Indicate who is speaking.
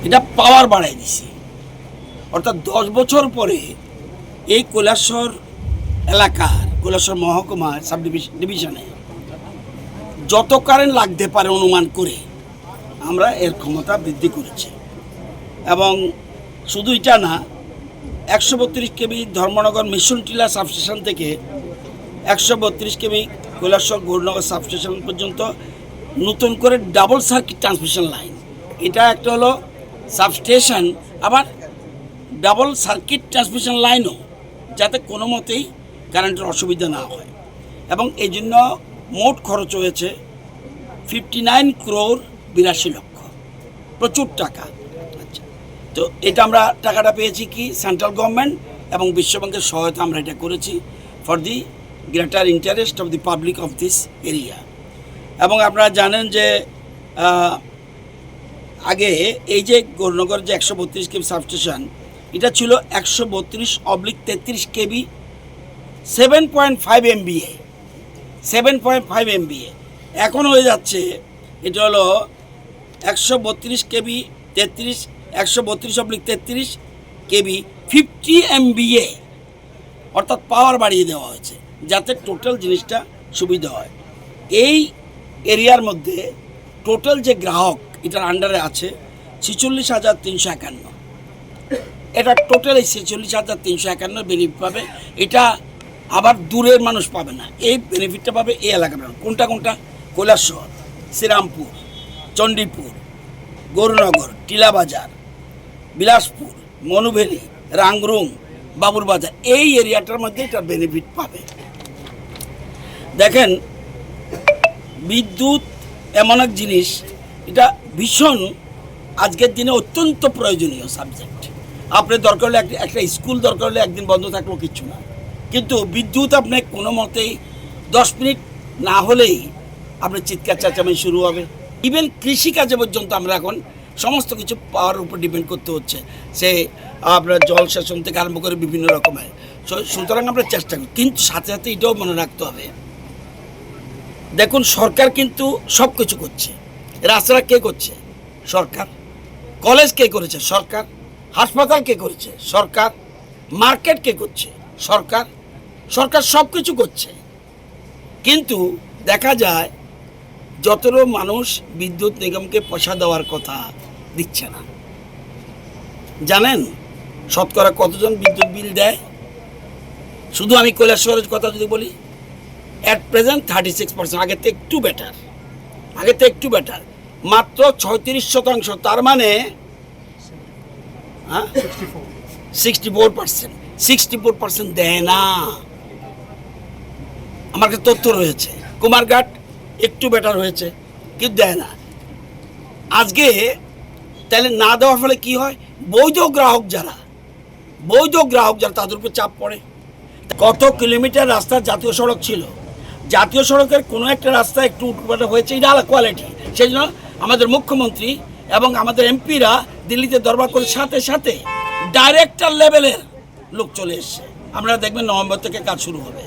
Speaker 1: এটা পাওয়ার বাড়াই দিছি। অর্থাৎ 10 বছর পরে এই কৈলাসহর এলাকার কৈলাসহর মহকুমা সাব ডিভিশনে যত কারেন্ট লাগতে পারে অনুমান করে আমরা এর ক্ষমতা বৃদ্ধি করেছি। এবং শুধু এটা না, 132 কেবি ধর্মনগর মিশন টিলা সাবস্টেশন থেকে 132 কেবি কৈলাসহর গৌরনগর সাবস্টেশন পর্যন্ত নতুন করে ডাবল সার্কিট ট্রান্সমিশন লাইন, এটা একটা হলো সাবস্টেশন, আবার ডাবল সার্কিট ট্রান্সমিশন লাইনও, যাতে কোনো মতেই কারেন্টের অসুবিধা না হয়। এবং এই জন্য মোট খরচ হয়েছে 59 crore 82 লক্ষ, প্রচুর টাকা। আচ্ছা, তো এটা আমরা টাকাটা পেয়েছি কি সেন্ট্রাল গভর্নমেন্ট এবং বিশ্বব্যাংকের সহায়তা আমরা এটা করেছি for the greater interest of the public of this area. এবং আপনারা জানেন যে আগে এই যে গৌরনগর যে 132 কেবি সাবস্টেশন, এটা ছিল 132/33 কেবি 7.5 MVA 7.5 MVA। এখন হয়ে যাচ্ছে এটা হলো 132 কেবি 132/33 কেবি 50 MVA, অর্থাৎ পাওয়ার বাড়িয়ে দেওয়া হয়েছে যাতে টোটাল জিনিসটা সুবিধা হয়। এই এরিয়ার মধ্যে টোটাল যে গ্রাহক এটার আন্ডারে আছে 46,351। এটা টোটাল এই 46,351 বেনিফিট পাবে। এটা আবার দূরের মানুষ পাবে না, এই বেনিফিটটা পাবে এই এলাকার মানুষ। কোনটা কোনটা? কৈলাসহর, শ্রীরামপুর, চণ্ডীপুর, গৌরনগর, টিলাবাজার, বিলাসপুর, মনুভেলি, রাংরুং, বাবুরবাজার, এই এরিয়াটার মধ্যে এটা বেনিফিট পাবে। দেখেন, বিদ্যুৎ এমন এক জিনিস, এটা ভীষণ আজকের দিনে অত্যন্ত প্রয়োজনীয় সাবজেক্ট। আপনার দরকার হলে একটা স্কুল দরকার হলে একদিন বন্ধ থাকলেও কিচ্ছু না, কিন্তু বিদ্যুৎ আপনার কোনো মতেই 10 মিনিট না হলেই আপনার চিৎকার চেঁচামেচি শুরু হবে। ইভেন কৃষিকাজে পর্যন্ত আমরা এখন সমস্ত কিছু পাওয়ার উপর ডিপেন্ড করতে হচ্ছে, সে আপনার জল সেচন থেকে আরম্ভ করে বিভিন্ন রকমের। সুতরাং আমরা চেষ্টা করি, কিন্তু সাথে সাথে এটাও মনে রাখতে হবে, দেখুন সরকার কিন্তু সব কিছু করছে। রাস্তাটা কে করছে? সরকার। কলেজ কে করেছে? সরকার। হাসপাতাল কে করেছে? সরকার। মার্কেট কে করছে? সরকার। সরকার সব কিছু করছে, কিন্তু দেখা যায় যতটা মানুষ বিদ্যুৎ নিগমকে পয়সা দেওয়ার কথা দিচ্ছে না। জানেন শতকরা কতজন বিদ্যুৎ বিল দেয়? শুধু আমি কৈলাসহরের কথা যদি বলি, অ্যাট প্রেজেন্ট 36%, আগের থেকে একটু বেটার, মাত্র 36%। তার মানে 64% দেয় না। আমার কাছে তথ্য রয়েছে। কুমারঘাট একটু বেটার হয়েছে, কিন্তু দেয় না। আজকে তাহলে না দেওয়ার ফলে কি হয়? বৈধ গ্রাহক যারা তাদের উপর চাপ পড়ে। কত কিলোমিটার রাস্তা জাতীয় সড়ক ছিল, জাতীয় সড়কের কোনো একটা রাস্তা একটু উল্টোপাল্টা হয়েছে, এটা আলাদা কোয়ালিটি। সেই জন্য আমাদের মুখ্যমন্ত্রী এবং আমাদের এমপিরা দিল্লিতে দরবার করে সাথে সাথে ডাইরেক্টর লেভেলের লোক চলে এসছে। আপনারা দেখবেন নভেম্বর থেকে কাজ শুরু হবে।